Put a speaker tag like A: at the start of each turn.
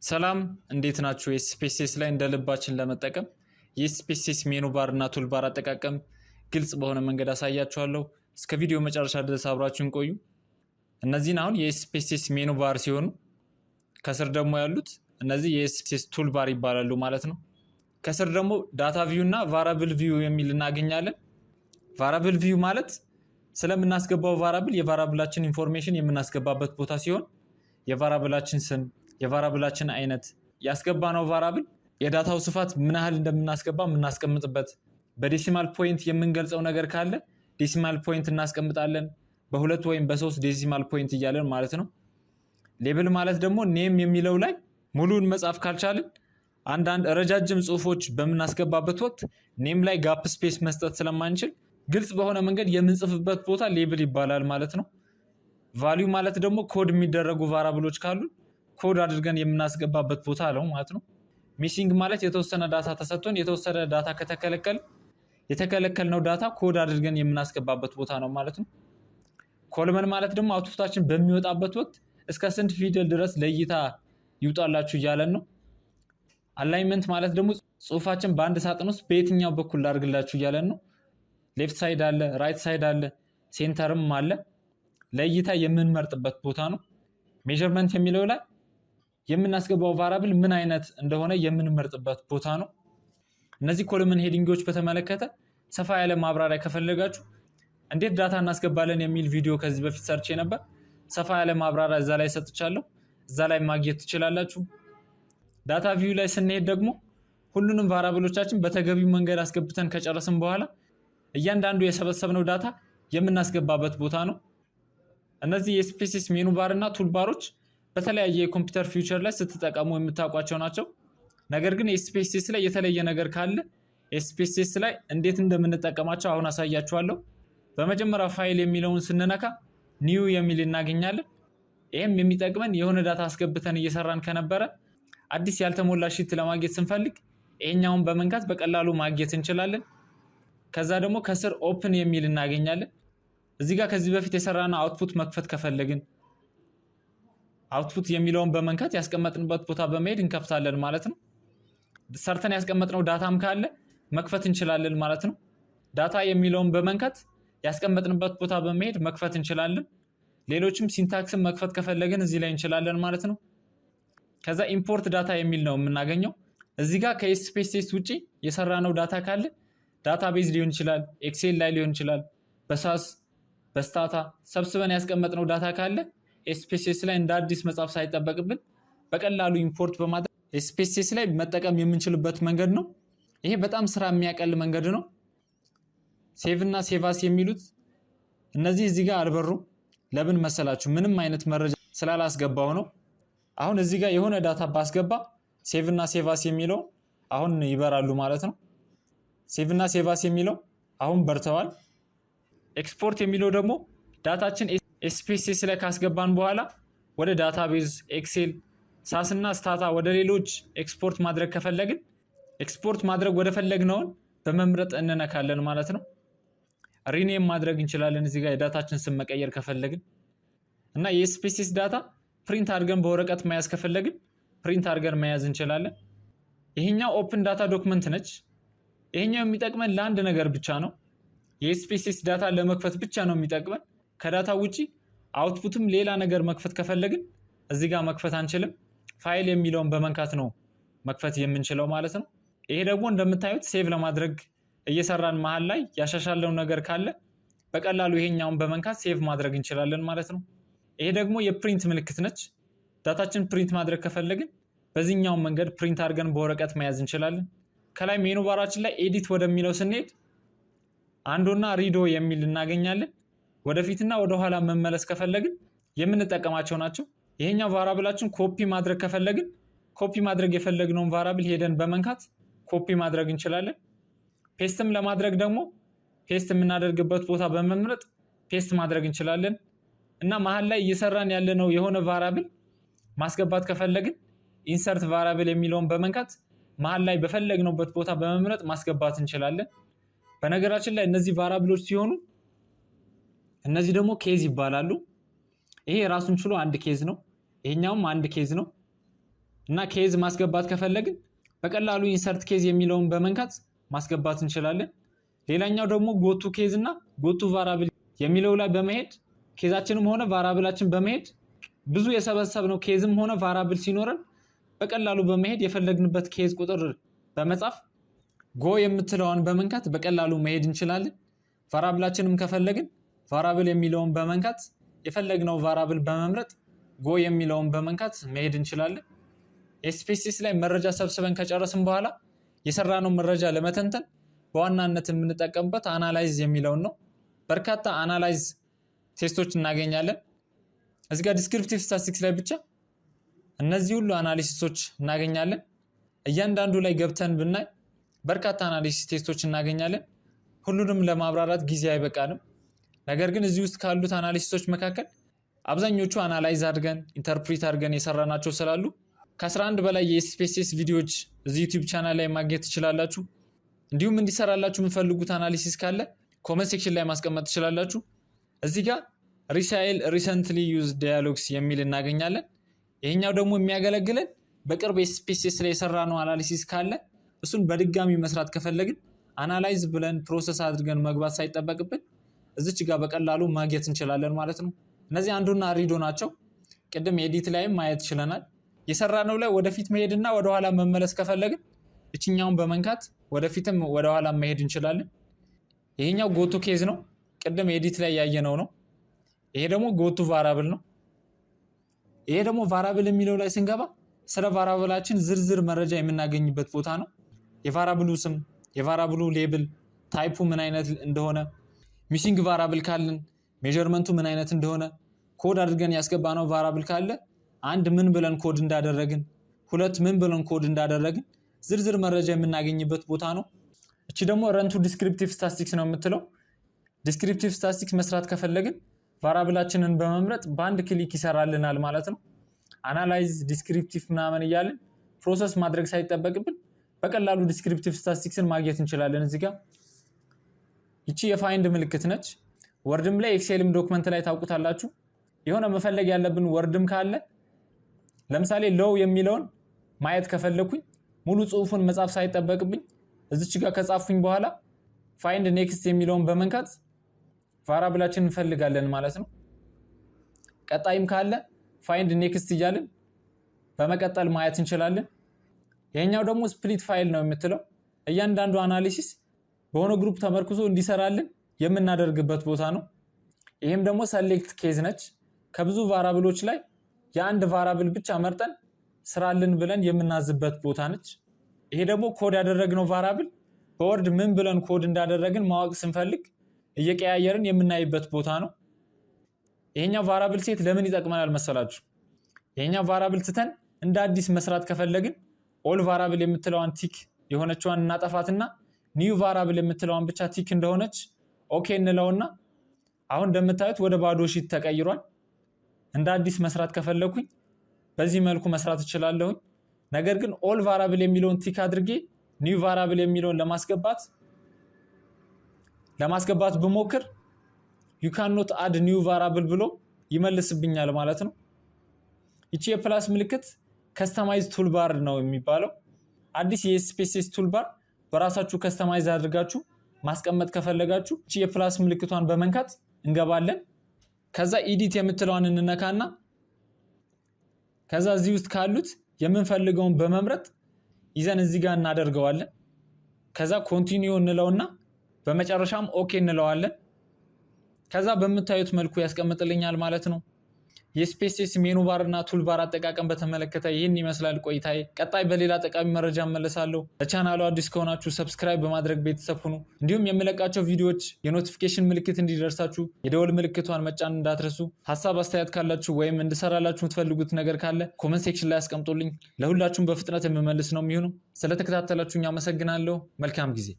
A: ሰላም እንዴት ናችሁ? የስፔስስ ላይ እንደልባችን ለመጠቀም የስፔስስ ሜኑ ባር እና ቱል ባር አጠቃቀም ግልጽ በሆነ መንገድ አሳያችኋለሁ። እስከ ቪዲዮ መጨረሻ ድረስ አብራችሁን ቆዩ። እነዚህን አሁን የስፔስስ ሜኑ ባር ሲሆኑ ከስር ደግሞ ያሉት እነዚህ የስፔስስ ቱል ባር ይባላሉ ማለት ነው። ከስር ደግሞ ዳታ ቪው እና ቫራብል ቪው የሚል እናገኛለን። ቫራብል ቪው ማለት ስለምናስገባው ቫራብል የቫራብላችን ኢንፎርሜሽን የምናስገባበት ቦታ ሲሆን የቫራብላችን ስም፣ የቫራብላችን አይነት፣ ያስገባነው ቫራብል የዳታው ስፋት ምን ያህል እንደምናስገባ የምናስቀምጥበት፣ በዴሲማል ፖይንት የምንገልጸው ነገር ካለ ዴሲማል ፖይንት እናስቀምጣለን። በሁለት ወይም በሶስት ዴሲማል ፖይንት እያለን ማለት ነው። ሌብል ማለት ደግሞ ኔም የሚለው ላይ ሙሉን መጻፍ ካልቻልን አንዳንድ ረጃጅም ጽሁፎች በምናስገባበት ወቅት ኔም ላይ ጋፕ ስፔስ መስጠት ስለማንችል ግልጽ በሆነ መንገድ የምንጽፍበት ቦታ ሌብል ይባላል ማለት ነው። ቫልዩ ማለት ደግሞ ኮድ የሚደረጉ ቫራብሎች ካሉ ኮድ አድርገን የምናስገባበት ቦታ አለው ማለት ነው። ሚሲንግ ማለት የተወሰነ ዳታ ተሰጥቶን የተወሰነ ዳታ ከተከለከል የተከለከልነው ዳታ ኮድ አድርገን የምናስገባበት ቦታ ነው ማለት ነው። ኮልመን ማለት ደግሞ አውትፑታችን በሚወጣበት ወቅት እስከ ስንት ፊደል ድረስ ለይታ ይውጣላችሁ እያለን ነው። አላይንመንት ማለት ደግሞ ጽሁፋችን በአንድ ሳጥን ውስጥ በየትኛው በኩል ላድርግላችሁ እያለን ነው። ሌፍት ሳይድ አለ፣ ራይት ሳይድ አለ፣ ሴንተርም አለ። ለይታ የምንመርጥበት ቦታ ነው። ሜዠርመንት የሚለው ላይ የምናስገባው ቫራብል ምን አይነት እንደሆነ የምንመርጥበት ቦታ ነው። እነዚህ ኮለመን ሄዲንጎች በተመለከተ ሰፋ ያለ ማብራሪያ ከፈለጋችሁ እንዴት ዳታ እናስገባለን የሚል ቪዲዮ ከዚህ በፊት ሰርቼ ነበር። ሰፋ ያለ ማብራሪያ እዛ ላይ ሰጥቻለሁ። እዛ ላይ ማግኘት ትችላላችሁ። ዳታ ቪው ላይ ስንሄድ ደግሞ ሁሉንም ቫራብሎቻችን በተገቢው መንገድ አስገብተን ከጨረስን በኋላ እያንዳንዱ የሰበሰብነው ዳታ የምናስገባበት ቦታ ነው። እነዚህ የስፔስስ ሜኑ ባር እና ቱል ባሮች በተለያየ የኮምፒውተር ፊውቸር ላይ ስትጠቀሙ የምታውቋቸው ናቸው። ነገር ግን የስፔስስ ላይ የተለየ ነገር ካለ የስፔስስ ላይ እንዴት እንደምንጠቀማቸው አሁን አሳያችኋለሁ። በመጀመሪያ ፋይል የሚለውን ስንነካ ኒው የሚል እናገኛለን። ይህም የሚጠቅመን የሆነ ዳታ አስገብተን እየሰራን ከነበረ አዲስ ያልተሞላ ሺት ለማግኘት ስንፈልግ ይሄኛውን በመንካት በቀላሉ ማግኘት እንችላለን። ከዛ ደግሞ ከስር ኦፕን የሚል እናገኛለን። እዚህ ጋር ከዚህ በፊት የሰራነው አውትፑት መክፈት ከፈለግን አውትፑት የሚለውን በመንካት ያስቀመጥንበት ቦታ በመሄድ እንከፍታለን ማለት ነው። ሰርተን ያስቀመጥነው ዳታም ካለ መክፈት እንችላለን ማለት ነው። ዳታ የሚለውን በመንካት ያስቀመጥንበት ቦታ በመሄድ መክፈት እንችላለን። ሌሎችም ሲንታክስን መክፈት ከፈለግን እዚህ ላይ እንችላለን ማለት ነው። ከዛ ኢምፖርት ዳታ የሚል ነው የምናገኘው። እዚህ ጋር ከስፔስስ ውጪ የሰራነው ዳታ ካለ ዳታቤዝ ሊሆን ይችላል፣ ኤክሴል ላይ ሊሆን ይችላል፣ በሳስ በስታታ ሰብስበን ያስቀመጥነው ዳታ ካለ ስፔስስ ላይ እንደ አዲስ መጻፍ ሳይጠበቅብን በቀላሉ ኢምፖርት በማድረግ ስፔስስ ላይ መጠቀም የምንችልበት መንገድ ነው። ይሄ በጣም ስራ የሚያቀል መንገድ ነው። ሴቭ እና ሴቫስ የሚሉት እነዚህ እዚህ ጋር አልበሩም። ለምን መሰላችሁ? ምንም አይነት መረጃ ስላላስገባው ነው። አሁን እዚህ ጋር የሆነ ዳታ ባስገባ ሴቭ እና ሴቫስ የሚለው አሁን ይበራሉ ማለት ነው። ሴቭ እና ሴቫስ የሚለው አሁን በርተዋል። ኤክስፖርት የሚለው ደግሞ ዳታችን ስፔስስ ላይ ካስገባን በኋላ ወደ ዳታቤዝ፣ ኤክሴል፣ ሳስ እና ስታታ ወደ ሌሎች ኤክስፖርት ማድረግ ከፈለግን ኤክስፖርት ማድረግ ወደ ፈለግነውን በመምረጥ እንነካለን ማለት ነው። ሪኔም ማድረግ እንችላለን እዚህ ጋር የዳታችን ስም መቀየር ከፈለግን እና የስፔስስ ዳታ ፕሪንት አድርገን በወረቀት መያዝ ከፈለግን ፕሪንት አድርገን መያዝ እንችላለን። ይሄኛው ኦፕን ዳታ ዶክመንት ነች። ይሄኛው የሚጠቅመን ለአንድ ነገር ብቻ ነው። የስፔስስ ዳታ ለመክፈት ብቻ ነው የሚጠቅመን። ከዳታ ውጪ አውትፑትም ሌላ ነገር መክፈት ከፈለግን እዚህ ጋር መክፈት አንችልም። ፋይል የሚለውን በመንካት ነው መክፈት የምንችለው ማለት ነው። ይሄ ደግሞ እንደምታዩት ሴቭ ለማድረግ እየሰራን መሃል ላይ ያሻሻለው ነገር ካለ በቀላሉ ይሄኛውን በመንካት ሴቭ ማድረግ እንችላለን ማለት ነው። ይሄ ደግሞ የፕሪንት ምልክት ነች። ዳታችን ፕሪንት ማድረግ ከፈለግን በዚህኛው መንገድ ፕሪንት አድርገን በወረቀት መያዝ እንችላለን። ከላይ ሜኑ ባራችን ላይ ኤዲት ወደሚለው ስንሄድ አንዶና ሪዶ የሚል እናገኛለን። ወደፊትና ወደኋላ መመለስ ከፈለግን የምንጠቀማቸው ናቸው። ይሄኛው ቫራብላችን ኮፒ ማድረግ ከፈለግን ኮፒ ማድረግ የፈለግነውን ቫራብል ሄደን በመንካት ኮፒ ማድረግ እንችላለን። ፔስትም ለማድረግ ደግሞ ፔስት የምናደርግበት ቦታ በመምረጥ ፔስት ማድረግ እንችላለን። እና መሃል ላይ እየሰራን ያለነው የሆነ ቫራብል ማስገባት ከፈለግን ኢንሰርት ቫራብል የሚለውን በመንካት መሃል ላይ በፈለግነውበት ቦታ በመምረጥ ማስገባት እንችላለን። በነገራችን ላይ እነዚህ ቫራብሎች ሲሆኑ እነዚህ ደግሞ ኬዝ ይባላሉ። ይሄ ራሱን ችሎ አንድ ኬዝ ነው። ይሄኛውም አንድ ኬዝ ነው። እና ኬዝ ማስገባት ከፈለግን በቀላሉ ኢንሰርት ኬዝ የሚለውን በመንካት ማስገባት እንችላለን። ሌላኛው ደግሞ ጎቱ ኬዝ እና ጎቱ ቫራብል የሚለው ላይ በመሄድ ኬዛችንም ሆነ ቫራብላችን በመሄድ ብዙ የሰበሰብነው ኬዝም ሆነ ቫራብል ሲኖረን በቀላሉ በመሄድ የፈለግንበት ኬዝ ቁጥር በመጻፍ ጎ የምትለውን በመንካት በቀላሉ መሄድ እንችላለን። ቫራብላችንም ከፈለግን ቫራብል የሚለውን በመንካት የፈለግነው ቫራብል በመምረጥ ጎ የሚለውን በመንካት መሄድ እንችላለን። ኤስፒኤስኤስ ላይ መረጃ ሰብስበን ከጨረስን በኋላ የሰራነው መረጃ ለመተንተን በዋናነት የምንጠቀምበት አናላይዝ የሚለውን ነው። በርካታ አናላይዝ ቴስቶች እናገኛለን። እዚህ ጋር ዲስክሪፕቲቭ ስታቲስቲክስ ላይ ብቻ እነዚህ ሁሉ አናሊሲሶች እናገኛለን። እያንዳንዱ ላይ ገብተን ብናይ በርካታ አናሊሲስ ቴስቶች እናገኛለን። ሁሉንም ለማብራራት ጊዜ አይበቃንም። ነገር ግን እዚህ ውስጥ ካሉት አናሊሲሶች መካከል አብዛኞቹ አናላይዝ አድርገን ኢንተርፕሪት አድርገን የሰራናቸው ስላሉ ከ11 በላይ የኤስፒኤስኤስ ቪዲዮዎች እዚህ ዩቲዩብ ቻናል ላይ ማግኘት ትችላላችሁ። እንዲሁም እንዲሰራላችሁ የምትፈልጉት አናሊሲስ ካለ ኮሜንት ሴክሽን ላይ ማስቀመጥ ትችላላችሁ። እዚህ ጋር ሪሳይል ሪሰንትሊ ዩዝድ ዳያሎግስ የሚል እናገኛለን። ይሄኛው ደግሞ የሚያገለግለን በቅርብ ኤስፒኤስኤስ ላይ የሰራነው አናሊሲስ ካለ እሱን በድጋሚ መስራት ከፈለግን አናላይዝ ብለን ፕሮሰስ አድርገን መግባት ሳይጠበቅብን እዚች ጋር በቀላሉ ማግኘት እንችላለን ማለት ነው። እነዚህ አንዱና ሪዶ ናቸው። ቅድም ኤዲት ላይም ማየት ችለናል። የሰራነው ላይ ወደፊት መሄድና ወደኋላ መመለስ ከፈለግን እችኛውን በመንካት ወደፊትም ወደኋላ መሄድ እንችላለን። ይሄኛው ጎቱ ኬዝ ነው። ቅድም ኤዲት ላይ ያየነው ነው። ይሄ ደግሞ ጎቱ ቫራብል ነው። ይሄ ደግሞ ቫራብል የሚለው ላይ ስንገባ ስለ ቫራብላችን ዝርዝር መረጃ የምናገኝበት ቦታ ነው። የቫራብሉ ስም፣ የቫራብሉ ሌብል፣ ታይፑ ምን አይነት እንደሆነ፣ ሚሲንግ ቫራብል ካለን ሜዠርመንቱ ምን አይነት እንደሆነ፣ ኮድ አድርገን ያስገባነው ቫራብል ካለ አንድ ምን ብለን ኮድ እንዳደረግን፣ ሁለት ምን ብለን ኮድ እንዳደረግን ዝርዝር መረጃ የምናገኝበት ቦታ ነው። እቺ ደግሞ ረንቱ ዲስክሪፕቲቭ ስታቲስቲክስ ነው የምትለው። ዲስክሪፕቲቭ ስታቲስቲክስ መስራት ከፈለግን ቫራብላችንን በመምረጥ በአንድ ክሊክ ይሰራልናል ማለት ነው። አናላይዝ ዲስክሪፕቲቭ ምናምን እያልን ፕሮሰስ ማድረግ ሳይጠበቅብን በቀላሉ ዲስክሪፕቲቭ ስታቲስቲክስን ማግኘት እንችላለን። እዚህ ጋር ይቺ የፋይንድ ምልክት ነች። ወርድም ላይ ኤክሴልም ዶክመንት ላይ ታውቁታላችሁ። የሆነ መፈለግ ያለብን ወርድም ካለ ለምሳሌ ሎው የሚለውን ማየት ከፈለኩኝ ሙሉ ጽሁፉን መጻፍ ሳይጠበቅብኝ እዚች ጋር ከጻፍኩኝ በኋላ ፋይንድ ኔክስት የሚለውን በመንካት ቫራብላችንን እንፈልጋለን ማለት ነው። ቀጣይም ካለ ፋይንድ ኔክስት እያልን በመቀጠል ማየት እንችላለን። ይሄኛው ደግሞ ስፕሊት ፋይል ነው የምትለው። እያንዳንዱ አናሊሲስ በሆነ ግሩፕ ተመርኩዞ እንዲሰራልን የምናደርግበት ቦታ ነው። ይሄም ደግሞ ሰሌክት ኬዝ ነች። ከብዙ ቫራብሎች ላይ የአንድ ቫራብል ብቻ መርጠን ስራልን ብለን የምናዝበት ቦታ ነች። ይሄ ደግሞ ኮድ ያደረግነው ቫራብል በወርድ ምን ብለን ኮድ እንዳደረግን ማወቅ ስንፈልግ እየቀያየርን የምናይበት ቦታ ነው። ይሄኛው ቫራብል ሴት ለምን ይጠቅመናል መሰላችሁ? ይሄኛው ቫራብል ትተን እንደ አዲስ መስራት ከፈለግን ኦል ቫራብል የምትለዋን ቲክ የሆነችዋን እናጠፋትና ኒው ቫራብል የምትለዋን ብቻ ቲክ እንደሆነች ኦኬ እንለውና አሁን እንደምታዩት ወደ ባዶ ሺት ተቀይሯል። እንደ አዲስ መስራት ከፈለኩኝ በዚህ መልኩ መስራት እችላለሁ። ነገር ግን ኦል ቫራብል የሚለውን ቲክ አድርጌ ኒው ቫራብል የሚለውን ለማስገባት ብሞክር you cannot add new variable ብሎ ይመልስብኛል ማለት ነው። ይቺ የፕላስ ምልክት ከስተማይዝ ቱልባር ነው የሚባለው። አዲስ የኤስፒኤስኤስ ቱልባር በራሳችሁ ከስተማይዝ አድርጋችሁ ማስቀመጥ ከፈለጋችሁ ይቺ የፕላስ ምልክቷን በመንካት እንገባለን። ከዛ ኤዲት የምትለዋን እንነካና ከዛ እዚህ ውስጥ ካሉት የምንፈልገውን በመምረጥ ይዘን እዚህ ጋር እናደርገዋለን። ከዛ ኮንቲኒዩ እንለውና በመጨረሻም ኦኬ እንለዋለን። ከዛ በመታዩት መልኩ ያስቀምጥልኛል ማለት ነው። የኤስፒኤስኤስ ሜኑ ባር እና ቱል ባር አጠቃቀም በተመለከተ ይህን ይመስላል ቆይታዬ። ቀጣይ በሌላ ጠቃሚ መረጃ እመለሳለሁ። ለቻናሉ አዲስ ከሆናችሁ ሰብስክራይብ በማድረግ ቤተሰብ ሁኑ። እንዲሁም የምለቃቸው ቪዲዮዎች የኖቲፊኬሽን ምልክት እንዲደርሳችሁ የደወል ምልክቷን መጫን እንዳትረሱ። ሀሳብ አስተያየት ካላችሁ ወይም እንድሰራላችሁ የምትፈልጉት ነገር ካለ ኮሜንት ሴክሽን ላይ አስቀምጡልኝ። ለሁላችሁም በፍጥነት የምመልስ ነው የሚሆነው። ስለተከታተላችሁኝ አመሰግናለሁ። መልካም ጊዜ